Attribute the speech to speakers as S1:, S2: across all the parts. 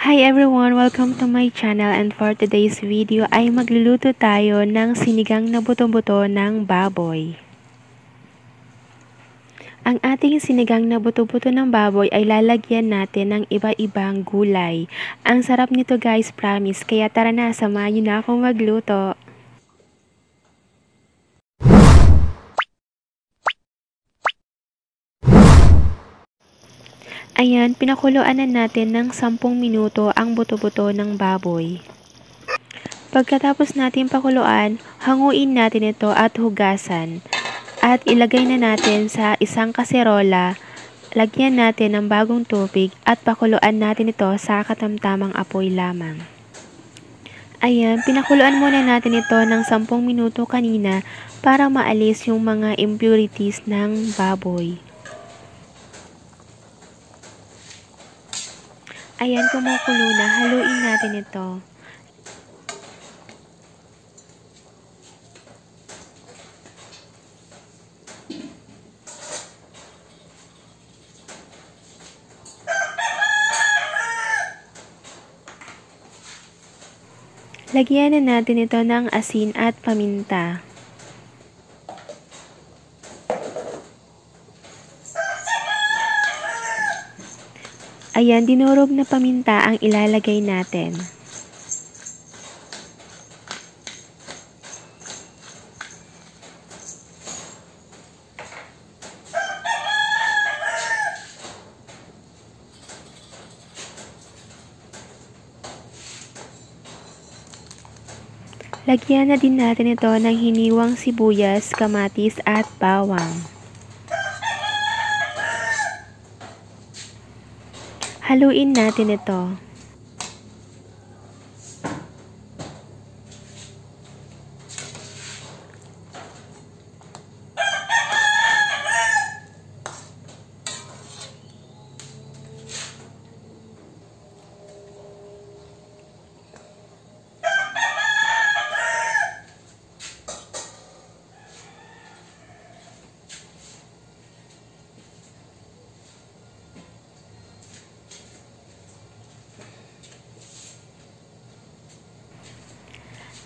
S1: Hi everyone! Welcome to my channel, and for today's video ay magluluto tayo ng sinigang na buto-buto ng baboy. Ang ating sinigang na buto-buto ng baboy ay lalagyan natin ng iba-ibang gulay. Ang sarap nito guys, promise, kaya tara na, samahan niyo na akong magluto. Ayan, pinakuluan na natin ng 10 minuto ang buto-buto ng baboy. Pagkatapos natin pakuluan, hanguin natin ito at hugasan. At ilagay na natin sa isang kaserola, lagyan natin ng bagong tubig at pakuluan natin ito sa katamtamang apoy lamang. Ayan, pinakuluan muna natin ito ng 10 minuto kanina para maalis yung mga impurities ng baboy. Ayan, kumukulo na, haluin natin ito. Lagyan na natin ito ng asin at paminta. Ayan, dinurog na paminta ang ilalagay natin. Lagyan na din natin ito ng hiniwang sibuyas, kamatis at bawang. Haluin natin ito.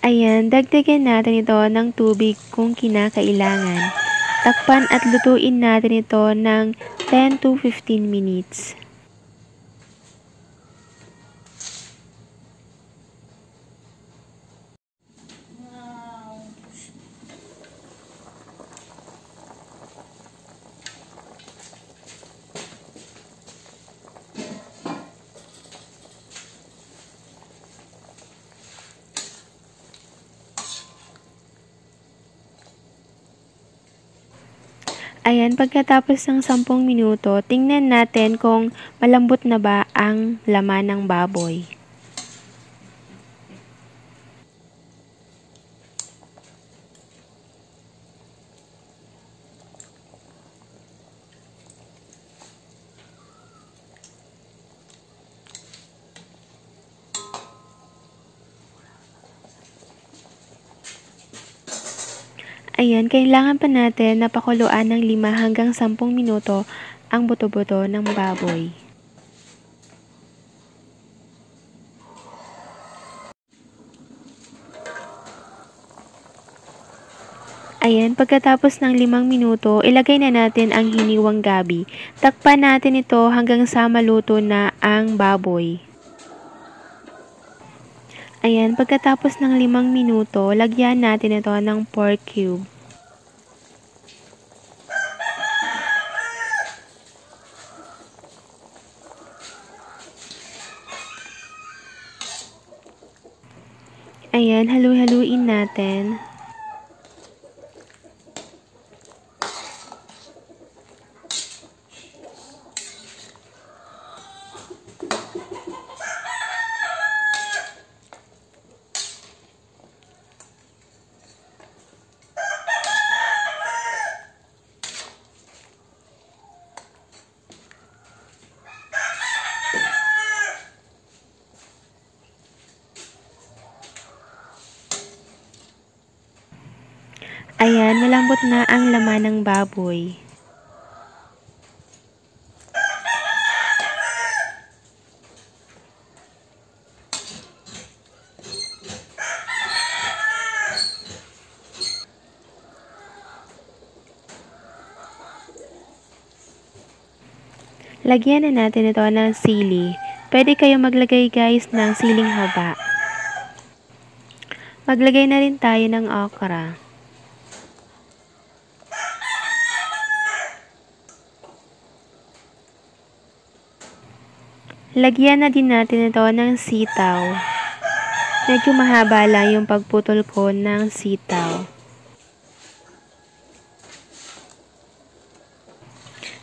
S1: Ayan, dagdagan natin ito ng tubig kung kinakailangan. Takpan at lutuin natin ito ng 10 to 15 minutes. Ayan, pagkatapos ng 10 minuto, tingnan natin kung malambot na ba ang laman ng baboy. Ayan, kailangan pa natin na pakuluan ng 5 hanggang 10 minuto ang buto-buto ng baboy. Ayan, pagkatapos ng 5 minuto, ilagay na natin ang hiniwang gabi. Takpan natin ito hanggang sa maluto na ang baboy. Ayan, pagkatapos ng 5 minuto, lagyan natin ito ng pork cube. Ayan, halu-haluin natin. Ayan, malambot na ang laman ng baboy. Lagyan na natin ito ng sili. Pwede kayo maglagay guys ng siling haba. Maglagay na rin tayo ng okra. Lagyan na din natin ito ng sitaw. Medyo mahaba lang yung pagputol ko ng sitaw.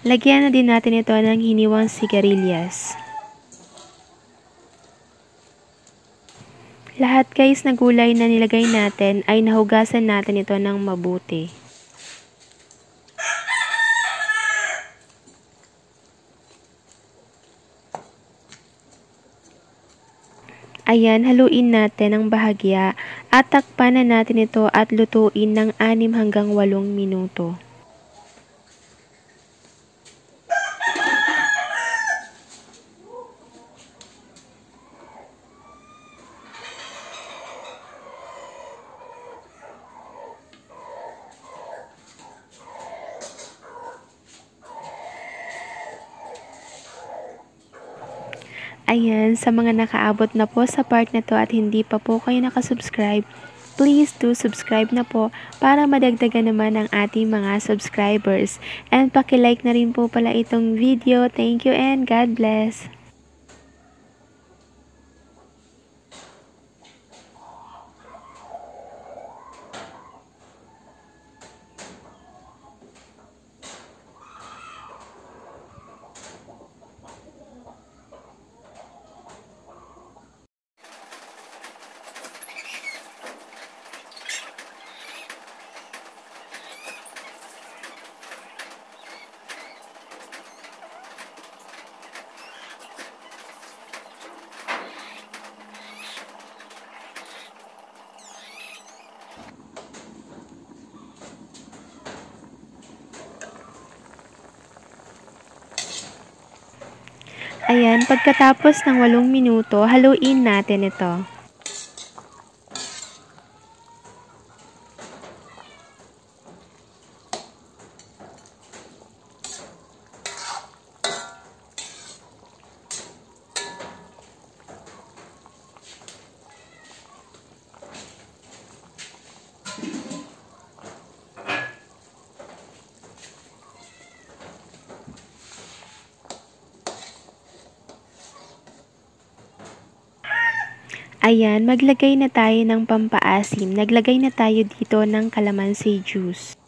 S1: Lagyan na din natin ito ng hiniwang sigarilyas. Lahat guys na gulay na nilagay natin ay nahugasan natin ito ng mabuti. Ayan, haluin natin ng bahagya at takpan na natin ito at lutuin ng 6 hanggang 8 minuto. Ayan, sa mga nakaabot na po sa part na to at hindi pa po kayo nakasubscribe, please do subscribe na po para madagdagan naman ang ating mga subscribers. And paki-like na rin po pala itong video. Thank you and God bless. Ayan, pagkatapos ng 8 minuto, haluin natin ito. Ayan, maglagay na tayo ng pampaasim. Naglagay na tayo dito ng calamansi juice.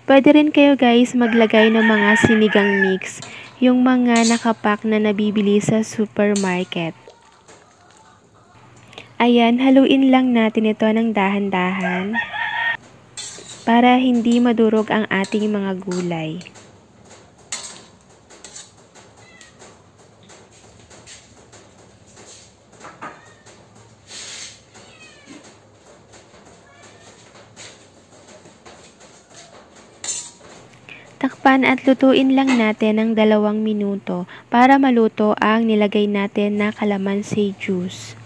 S1: Pwede rin kayo guys maglagay ng mga sinigang mix, yung mga nakapack na nabibili sa supermarket. Ayan, haluin lang natin ito ng dahan-dahan para hindi madurog ang ating mga gulay. Takpan at lutuin lang natin ng 2 minuto para maluto ang nilagay natin na calamansi juice.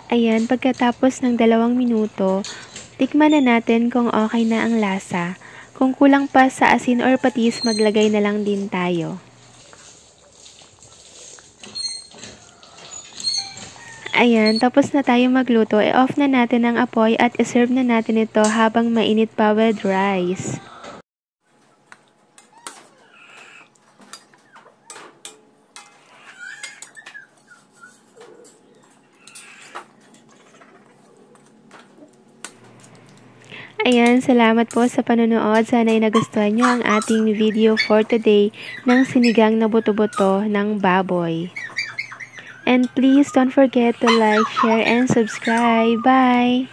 S1: Ayan, pagkatapos ng 2 minuto, tikman na natin kung okay na ang lasa. Kung kulang pa sa asin or patis, maglagay na lang din tayo. Ayan, tapos na tayo magluto. I-off na natin ang apoy at iserve na natin ito habang mainit pa with rice. Ayan, salamat po sa panonood. Sana ay nagustuhan nyo ang ating video for today ng sinigang na buto-buto ng baboy. And please don't forget to like, share, and subscribe. Bye!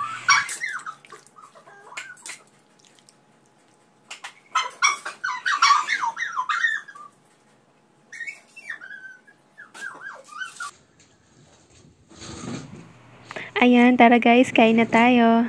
S1: Ayan, tara guys, kain na tayo.